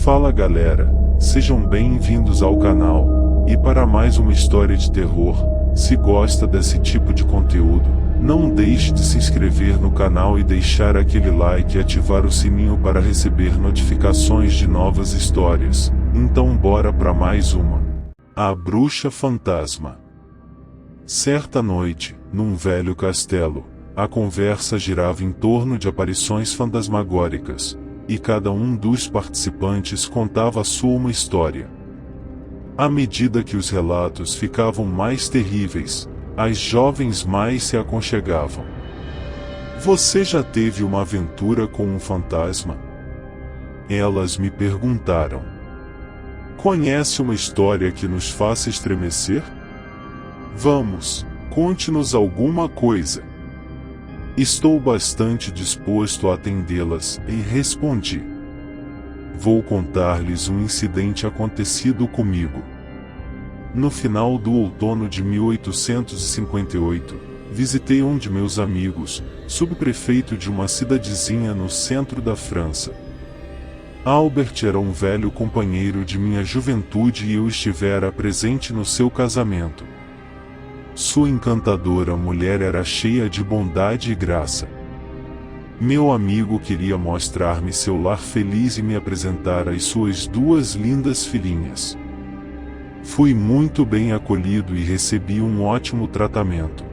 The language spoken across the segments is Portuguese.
Fala galera, sejam bem-vindos ao canal, e para mais uma história de terror. Se gosta desse tipo de conteúdo, não deixe de se inscrever no canal e deixar aquele like e ativar o sininho para receber notificações de novas histórias. Então bora para mais uma. A Bruxa Fantasma. Certa noite, num velho castelo, a conversa girava em torno de aparições fantasmagóricas, e cada um dos participantes contava uma história. À medida que os relatos ficavam mais terríveis, as jovens mais se aconchegavam. Você já teve uma aventura com um fantasma? Elas me perguntaram. Conhece uma história que nos faça estremecer? Vamos, conte-nos alguma coisa. Estou bastante disposto a atendê-las, e respondi. Vou contar-lhes um incidente acontecido comigo. No final do outono de 1858, visitei um de meus amigos, subprefeito de uma cidadezinha no centro da França. Albert era um velho companheiro de minha juventude e eu estivera presente no seu casamento. Sua encantadora mulher era cheia de bondade e graça. Meu amigo queria mostrar-me seu lar feliz e me apresentar as suas duas lindas filhinhas. Fui muito bem acolhido e recebi um ótimo tratamento.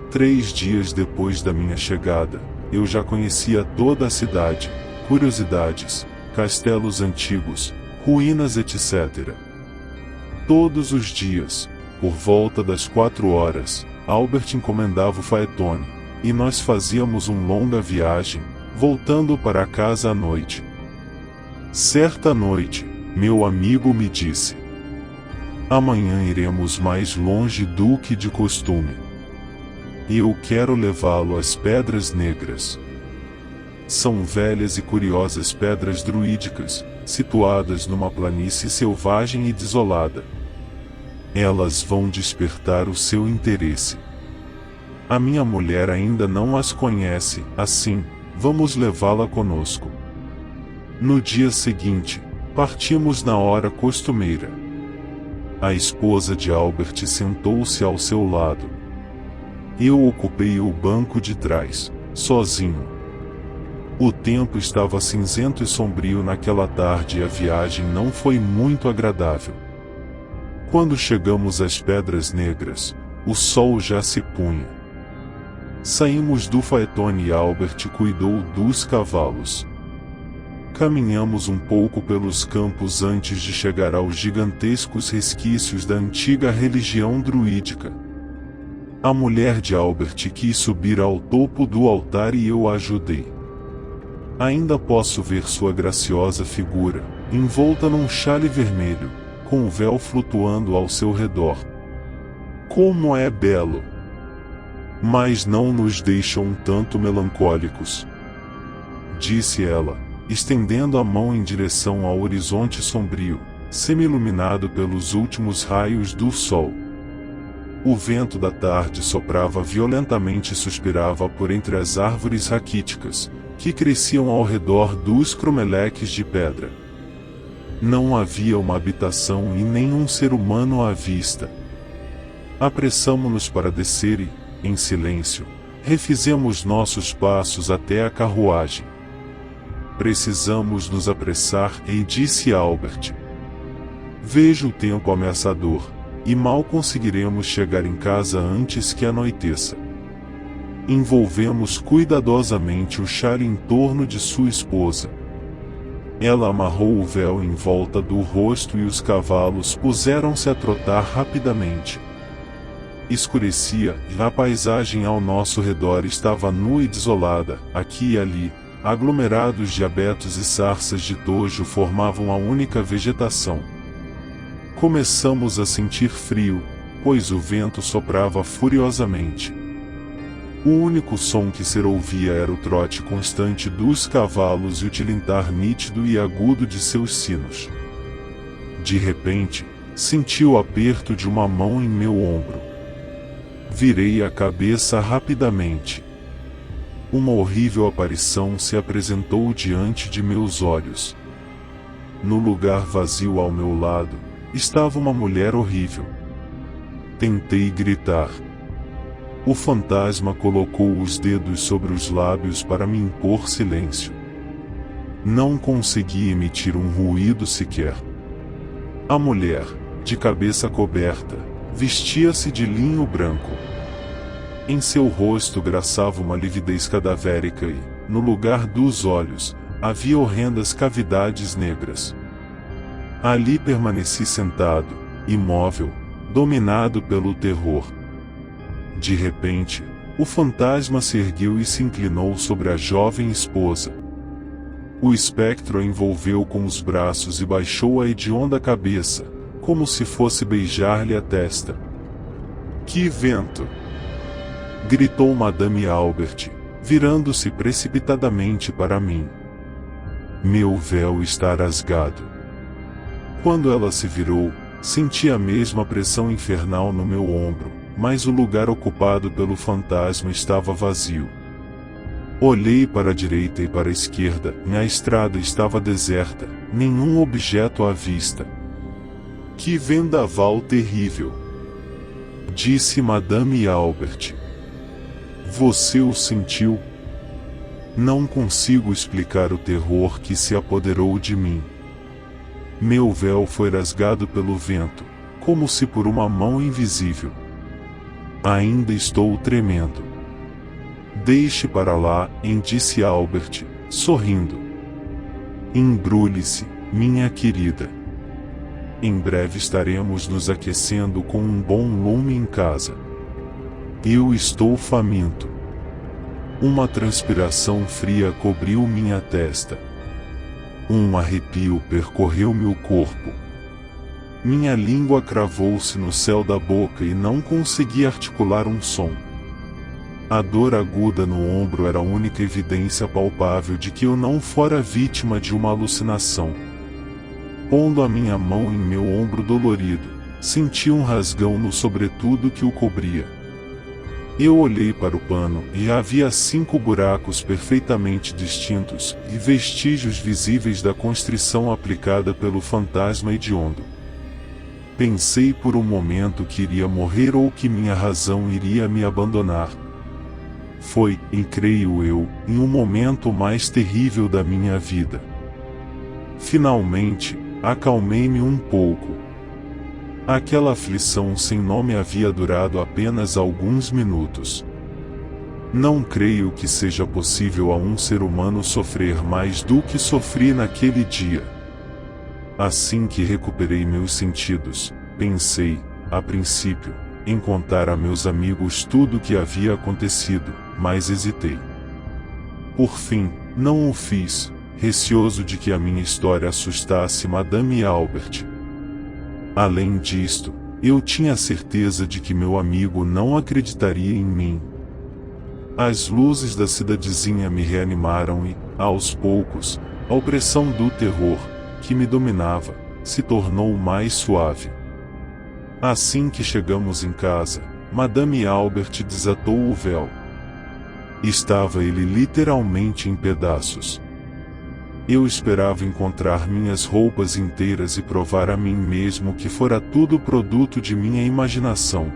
3 dias depois da minha chegada, eu já conhecia toda a cidade, curiosidades, castelos antigos, ruínas etc. Todos os dias, por volta das 4 horas, Albert encomendava o faetone, e nós fazíamos uma longa viagem, voltando para casa à noite. Certa noite, meu amigo me disse: amanhã iremos mais longe do que de costume. Eu quero levá-lo às Pedras Negras. São velhas e curiosas pedras druídicas, situadas numa planície selvagem e desolada. Elas vão despertar o seu interesse. A minha mulher ainda não as conhece, assim, vamos levá-la conosco. No dia seguinte, partimos na hora costumeira. A esposa de Albert sentou-se ao seu lado. Eu ocupei o banco de trás, sozinho. O tempo estava cinzento e sombrio naquela tarde e a viagem não foi muito agradável. Quando chegamos às Pedras Negras, o sol já se punha. Saímos do faetone e Albert cuidou dos cavalos. Caminhamos um pouco pelos campos antes de chegar aos gigantescos resquícios da antiga religião druídica. A mulher de Albert quis subir ao topo do altar e eu a ajudei. Ainda posso ver sua graciosa figura, envolta num xale vermelho, com o véu flutuando ao seu redor. Como é belo! Mas não nos deixa um tanto melancólicos, disse ela, estendendo a mão em direção ao horizonte sombrio, semi-iluminado pelos últimos raios do sol. O vento da tarde soprava violentamente e suspirava por entre as árvores raquíticas, que cresciam ao redor dos cromeleques de pedra. Não havia uma habitação e nenhum ser humano à vista. Apressamo-nos para descer e, em silêncio, refizemos nossos passos até a carruagem. Precisamos nos apressar, e disse Albert. Vejo o tempo ameaçador, e mal conseguiremos chegar em casa antes que anoiteça. Envolvemos cuidadosamente o xale em torno de sua esposa. Ela amarrou o véu em volta do rosto e os cavalos puseram-se a trotar rapidamente. Escurecia, e a paisagem ao nosso redor estava nua e desolada. Aqui e ali, aglomerados de abetos e sarças de tojo formavam a única vegetação. Começamos a sentir frio, pois o vento soprava furiosamente. O único som que se ouvia era o trote constante dos cavalos e o tilintar nítido e agudo de seus sinos. De repente, senti o aperto de uma mão em meu ombro. Virei a cabeça rapidamente. Uma horrível aparição se apresentou diante de meus olhos. no lugar vazio ao meu lado, estava uma mulher horrível. Tentei gritar. O fantasma colocou os dedos sobre os lábios para me impor silêncio. Não consegui emitir um ruído sequer. A mulher, de cabeça coberta, vestia-se de linho branco. Em seu rosto graçava uma lividez cadavérica e, no lugar dos olhos, havia horrendas cavidades negras. Ali permaneci sentado, imóvel, dominado pelo terror. De repente, o fantasma se ergueu e se inclinou sobre a jovem esposa. O espectro a envolveu com os braços e baixou a hedionda cabeça, como se fosse beijar-lhe a testa. Que vento! Gritou Madame Albert, virando-se precipitadamente para mim. Meu véu está rasgado. Quando ela se virou, senti a mesma pressão infernal no meu ombro, mas o lugar ocupado pelo fantasma estava vazio. Olhei para a direita e para a esquerda, e a estrada estava deserta, nenhum objeto à vista. Que vendaval terrível! Disse Madame Albert. Você o sentiu? Não consigo explicar o terror que se apoderou de mim. Meu véu foi rasgado pelo vento, como se por uma mão invisível. Ainda estou tremendo. Deixe para lá, disse Albert, sorrindo. Embrulhe-se, minha querida. Em breve estaremos nos aquecendo com um bom lume em casa. Eu estou faminto. Uma transpiração fria cobriu minha testa. Um arrepio percorreu-me o corpo. Minha língua cravou-se no céu da boca e não consegui articular um som. A dor aguda no ombro era a única evidência palpável de que eu não fora vítima de uma alucinação. Pondo a minha mão em meu ombro dolorido, senti um rasgão no sobretudo que o cobria. Eu olhei para o pano e havia 5 buracos perfeitamente distintos e vestígios visíveis da constrição aplicada pelo fantasma hediondo. Pensei por um momento que iria morrer ou que minha razão iria me abandonar. Foi, e creio eu, em um momento mais terrível da minha vida. Finalmente, acalmei-me um pouco. Aquela aflição sem nome havia durado apenas alguns minutos. Não creio que seja possível a um ser humano sofrer mais do que sofri naquele dia. Assim que recuperei meus sentidos, pensei, a princípio, em contar a meus amigos tudo o que havia acontecido, mas hesitei. Por fim, não o fiz, receoso de que a minha história assustasse Madame Albert. Além disto, eu tinha certeza de que meu amigo não acreditaria em mim. As luzes da cidadezinha me reanimaram e, aos poucos, a opressão do terror, que me dominava, se tornou mais suave. Assim que chegamos em casa, Madame Albert desatou o véu. Estava ele literalmente em pedaços. Eu esperava encontrar minhas roupas inteiras e provar a mim mesmo que fora tudo produto de minha imaginação.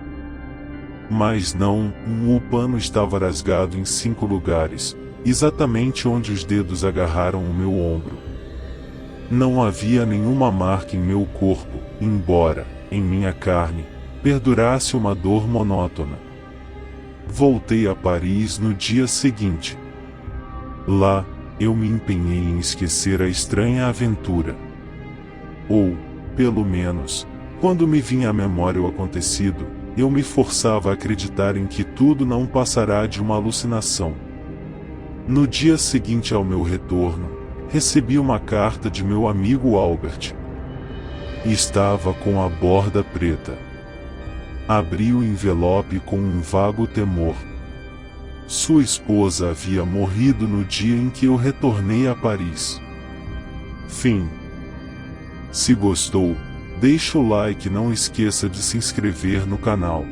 Mas não, o pano estava rasgado em 5 lugares, exatamente onde os dedos agarraram o meu ombro. Não havia nenhuma marca em meu corpo, embora, em minha carne, perdurasse uma dor monótona. Voltei a Paris no dia seguinte. Lá, eu me empenhei em esquecer a estranha aventura. Ou, pelo menos, quando me vinha à memória o acontecido, eu me forçava a acreditar em que tudo não passará de uma alucinação. No dia seguinte ao meu retorno, recebi uma carta de meu amigo Albert. Estava com a borda preta. Abri o envelope com um vago temor. Sua esposa havia morrido no dia em que eu retornei a Paris. Fim. Se gostou, deixa o like e não esqueça de se inscrever no canal.